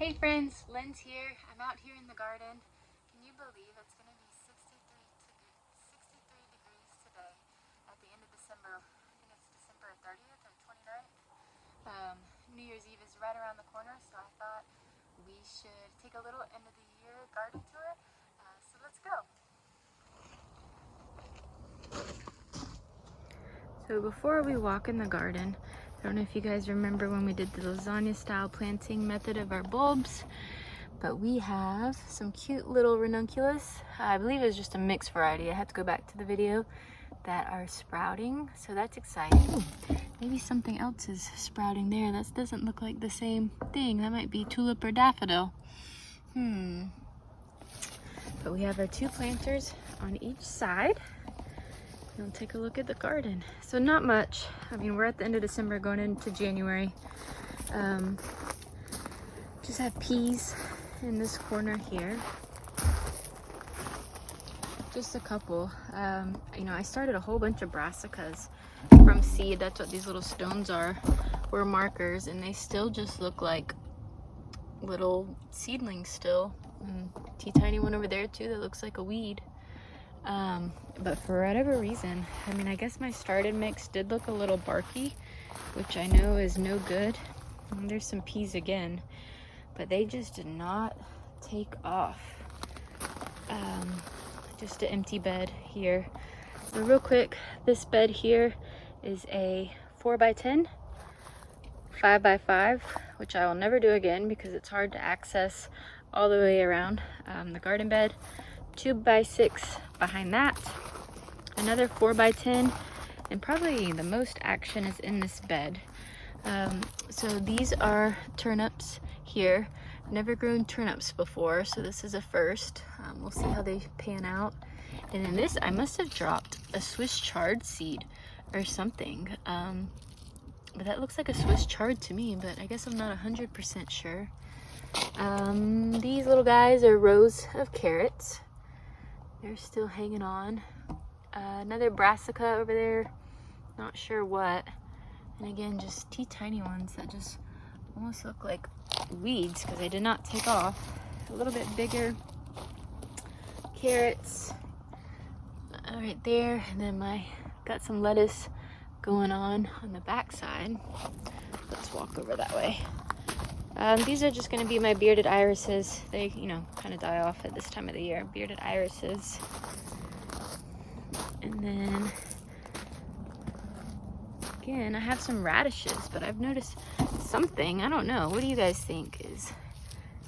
Hey friends, Lynds here. I'm out here in the garden. Can you believe it's going to be 63 degrees today at the end of December? I think it's December 30th or 29th. New Year's Eve is right around the corner, so I thought we should take a little end of the year garden tour. So let's go. So before we walk in the garden, I don't know if you guys remember when we did the lasagna style planting method of our bulbs, but we have some cute little ranunculus. I believe it's just a mixed variety. I had to go back to the video that are sprouting, so that's exciting. Maybe something else is sprouting there. That doesn't look like the same thing. That might be tulip or daffodil. But we have our two planters on each side. We'll take a look at the garden. So not much. I mean, we're at the end of December going into January. Just have peas in this corner here. Just a couple. You know, I started a whole bunch of brassicas from seed. That's what these little stones are, were markers, and they still just look like little seedlings still. Teeny tiny one over there too that looks like a weed. But for whatever reason, I mean, I guess my started mix did look a little barky, which I know is no good. And there's some peas again, but they just did not take off. Just an empty bed here. So real quick, this bed here is a 4x10, 5x5, which I will never do again because it's hard to access all the way around the garden bed. 2x6 behind that, another 4x10, and probably the most action is in this bed. So these are turnips here. Never grown turnips before, so this is a first. We'll see how they pan out. And in this, I must have dropped a Swiss chard seed or something. But that looks like a Swiss chard to me, but I guess I'm not 100% sure. These little guys are rows of carrots. They're still hanging on. Another brassica over there, not sure what. And again, just tiny ones that just almost look like weeds because they did not take off. A little bit bigger carrots right there, and then got some lettuce going on the back side. Let's walk over that way. These are just going to be my bearded irises. They, you know, kind of die off at this time of the year. Bearded irises. And then, again, I have some radishes, but I've noticed something, I don't know, what do you guys think is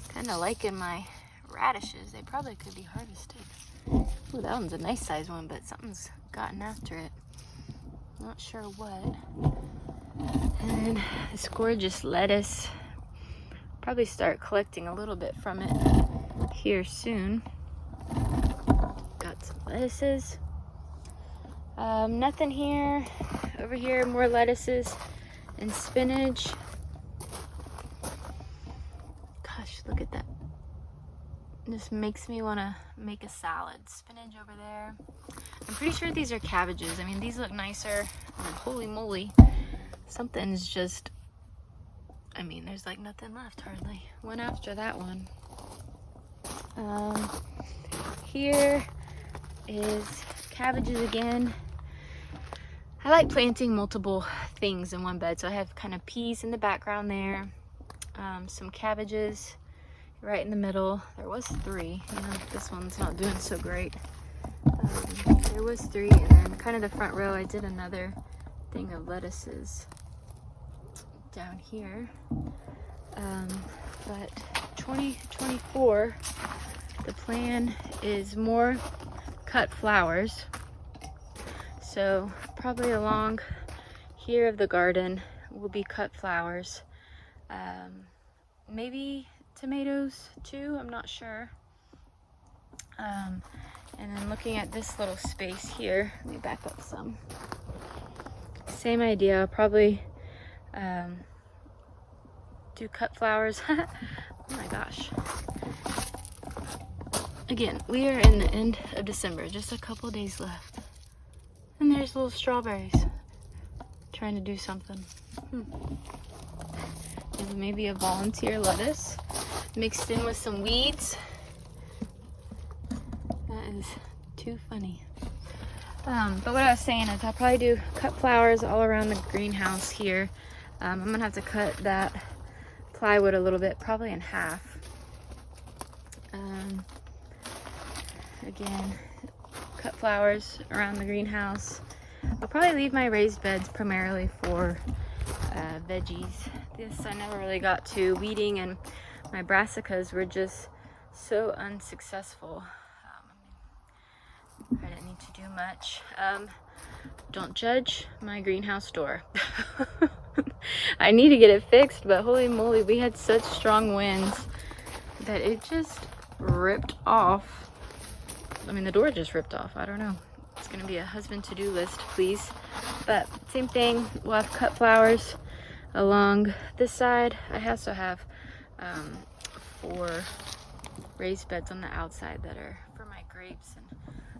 kind of liking my radishes? They probably could be harvested. Ooh, that one's a nice size one, but something's gotten after it. Not sure what. And this gorgeous lettuce. Probably start collecting a little bit from it here soon. Got some lettuces. Nothing here. Over here, more lettuces and spinach. Gosh, look at that. This makes me want to make a salad. Spinach over there. I'm pretty sure these are cabbages. I mean, these look nicer. Holy moly. Something's just... I mean, there's like nothing left hardly. One after that one. Here is cabbages again. I like planting multiple things in one bed, so I have kind of peas in the background there. Some cabbages right in the middle. There was 3. You know, this one's not doing so great. There was 3, and then kind of the front row, I did another thing of lettuces down here. But 2024, the plan is more cut flowers. So probably along here of the garden will be cut flowers. Maybe tomatoes too, I'm not sure. And then looking at this little space here, let me back up some. Same idea, I'll probably do cut flowers. Oh my gosh. Again, we are in the end of December, just a couple days left. And there's little strawberries trying to do something. Maybe a volunteer lettuce. mixed in with some weeds. That is too funny. But what I was saying is I'll probably do cut flowers all around the greenhouse here. I'm gonna have to cut that plywood a little bit, probably in half. Again, cut flowers around the greenhouse. I'll probably leave my raised beds primarily for veggies. This I never really got to. Weeding and my brassicas were just so unsuccessful. I didn't need to do much. Don't judge my greenhouse door. I need to get it fixed, but holy moly, we had such strong winds that it just ripped off. I mean, the door just ripped off. I don't know. It's gonna be a husband to-do list, please. But same thing, we'll have cut flowers along this side. I also have 4 raised beds on the outside that are for my grapes, and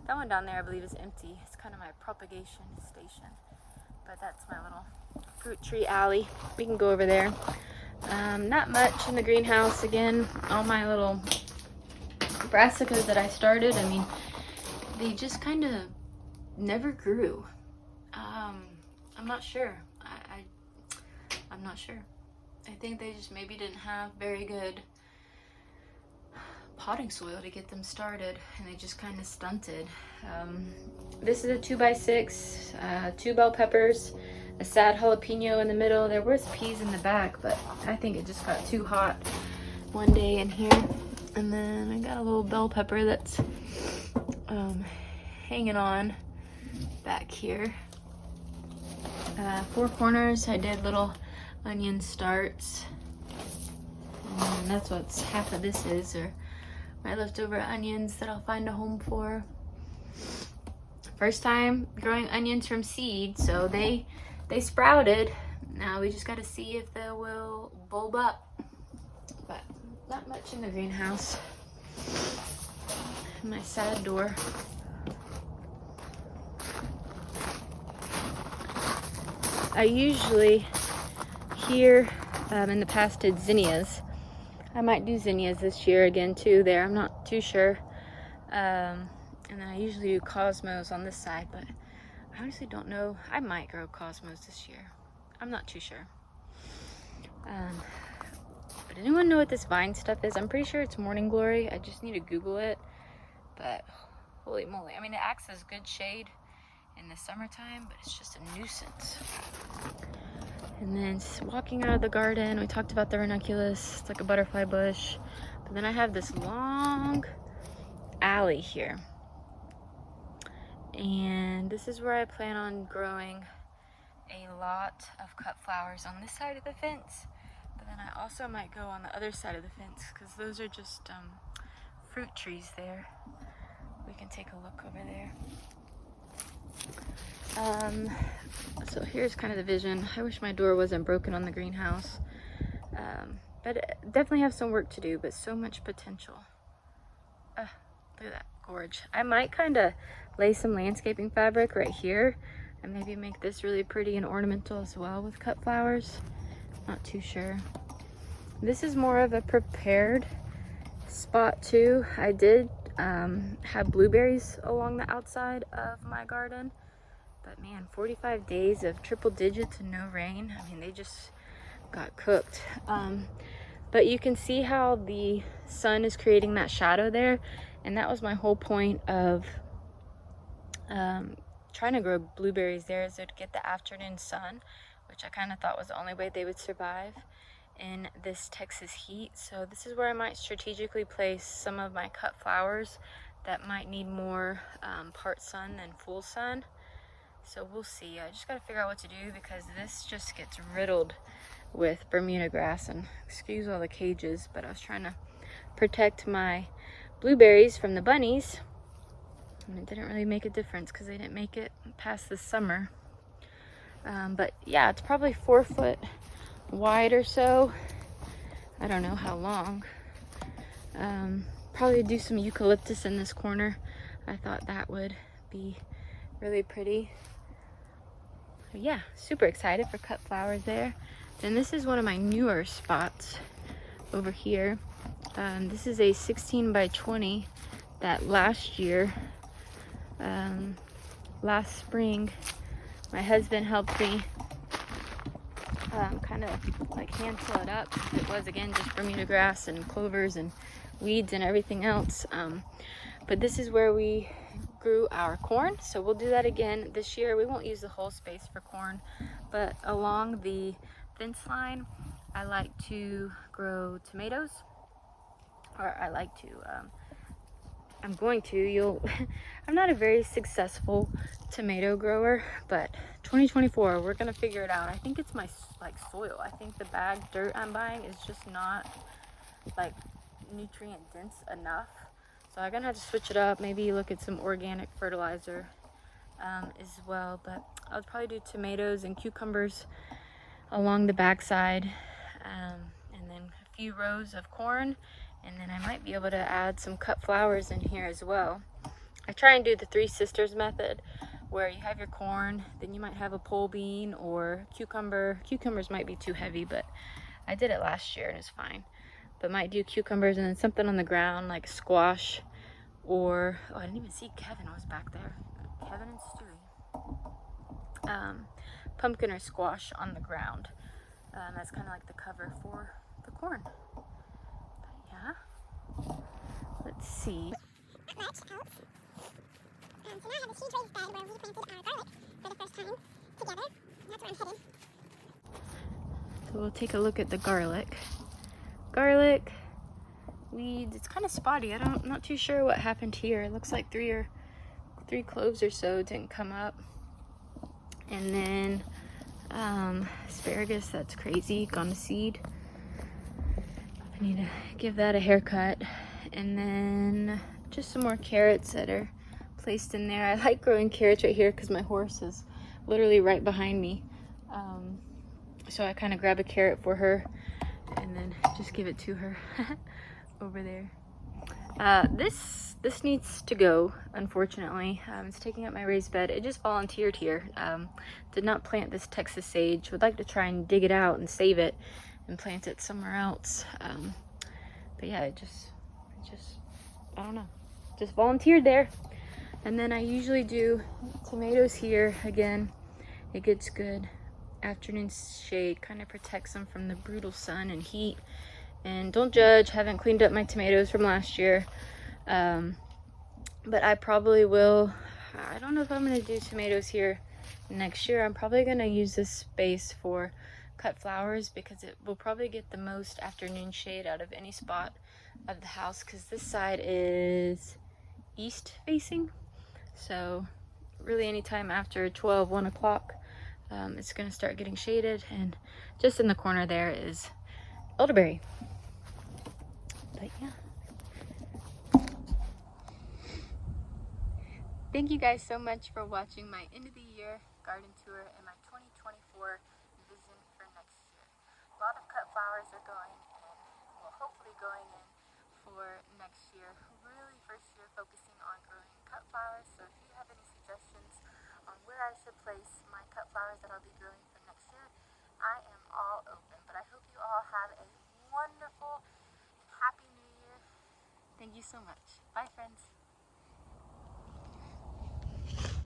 that one down there I believe is empty. It's kind of my propagation station, but that's my little fruit tree alley. We can go over there. Not much in the greenhouse. Again, all my little brassicas that I started, I mean, they just kind of never grew. I'm not sure. I'm not sure. I think they just maybe didn't have very good potting soil to get them started, and they just kind of stunted. This is a 2x6, 2 bell peppers, a sad jalapeno in the middle. There was peas in the back, but I think it just got too hot one day in here. And then I got a little bell pepper that's hanging on back here. 4 corners, I did little onion starts. And that's what half of this is, or my leftover onions that I'll find a home for. First time growing onions from seed, so they sprouted. Now we just got to see if they will bulb up. But not much in the greenhouse. My sad door. I usually here in the past did zinnias. I might do zinnias this year again too there. I'm not too sure. And then I usually do cosmos on this side, but I honestly don't know. I might grow cosmos this year. I'm not too sure. But anyone know what this vine stuff is? I'm pretty sure it's morning glory. I just need to Google it. But holy moly. I mean, it acts as good shade in the summertime, but it's just a nuisance. And then walking out of the garden, we talked about the ranunculus. It's like a butterfly bush. But then I have this long alley here. And this is where I plan on growing a lot of cut flowers on this side of the fence. But then I also might go on the other side of the fence, because those are just fruit trees there. We can take a look over there. So here's kind of the vision. I wish my door wasn't broken on the greenhouse. But definitely have some work to do, but so much potential. Look at that gorge. I might kind of lay some landscaping fabric right here and maybe make this really pretty and ornamental as well with cut flowers. Not too sure. This is more of a prepared spot too. I did have blueberries along the outside of my garden, but man, 45 days of triple digits and no rain. I mean, they just got cooked. But you can see how the sun is creating that shadow there, and that was my whole point of trying to grow blueberries there, is to get the afternoon sun, which I kind of thought was the only way they would survive in this Texas heat. So this is where I might strategically place some of my cut flowers that might need more part sun than full sun. So we'll see. I just got to figure out what to do, because this just gets riddled with Bermuda grass, and excuse all the cages, but I was trying to protect my blueberries from the bunnies, and it didn't really make a difference because they didn't make it past the summer. But yeah, it's probably 4 foot wide or so. I don't know how long. Probably do some eucalyptus in this corner. I thought that would be really pretty. So yeah, super excited for cut flowers there. Then this is one of my newer spots over here. This is a 16 by 20 that last year, last spring, my husband helped me kind of like hand till it up. It was, again, just Bermuda grass and clovers and weeds and everything else. But this is where we grew our corn, so we'll do that again this year. We won't use the whole space for corn, but along the fence line, I like to grow tomatoes, or I like to, I'm going to, I'm not a very successful tomato grower, but 2024, we're gonna figure it out. I think it's my soil. I think the bag dirt I'm buying is just not like nutrient dense enough. So I'm gonna have to switch it up, maybe look at some organic fertilizer as well. But I'll probably do tomatoes and cucumbers along the backside, and then a few rows of corn, and then I might be able to add some cut flowers in here as well. I try and do the Three Sisters method, where you have your corn, then you might have a pole bean or cucumber. Cucumbers might be too heavy, but I did it last year and it's fine. But might do cucumbers and then something on the ground like squash, or, oh, I didn't even see Kevin was back there. Kevin and Stewie. Pumpkin or squash on the ground. That's kind of like the cover for the corn. But yeah, let's see. So now I have this huge raised bed where we planted our garlic for the first time together. That's where I'm headed. So we'll take a look at the garlic. Garlic, weeds, it's kind of spotty. I'm not too sure what happened here. It looks like three cloves or so didn't come up. And then asparagus, that's crazy, gone to seed. I need to give that a haircut. And then just some more carrots that are placed in there. I like growing carrots right here because my horse is literally right behind me. So I kind of grab a carrot for her and then just give it to her over there. This needs to go, unfortunately. It's taking up my raised bed. It just volunteered here. Did not plant this Texas sage. Would like to try and dig it out and save it and plant it somewhere else. But yeah, it just, I don't know, just volunteered there. And then I usually do tomatoes here. Again, it gets good afternoon shade, kind of protects them from the brutal sun and heat. And don't judge, haven't cleaned up my tomatoes from last year. But I probably will, I don't know if I'm gonna do tomatoes here next year. I'm probably gonna use this space for cut flowers because it will probably get the most afternoon shade out of any spot of the house, because this side is east facing. So really anytime after 12, 1 o'clock, it's gonna start getting shaded. And just in the corner there is elderberry. But yeah. Thank you guys so much for watching my end of the year garden tour and my 2024 vision for next year. A lot of cut flowers are going in, well, hopefully going in for next year. Really first year focusing on growing cut flowers. So if you have any suggestions on where I should place my cut flowers that I'll be growing for next year, I am all open. But I hope you all have a wonderful, happy new year. Thank you so much. Bye, friends.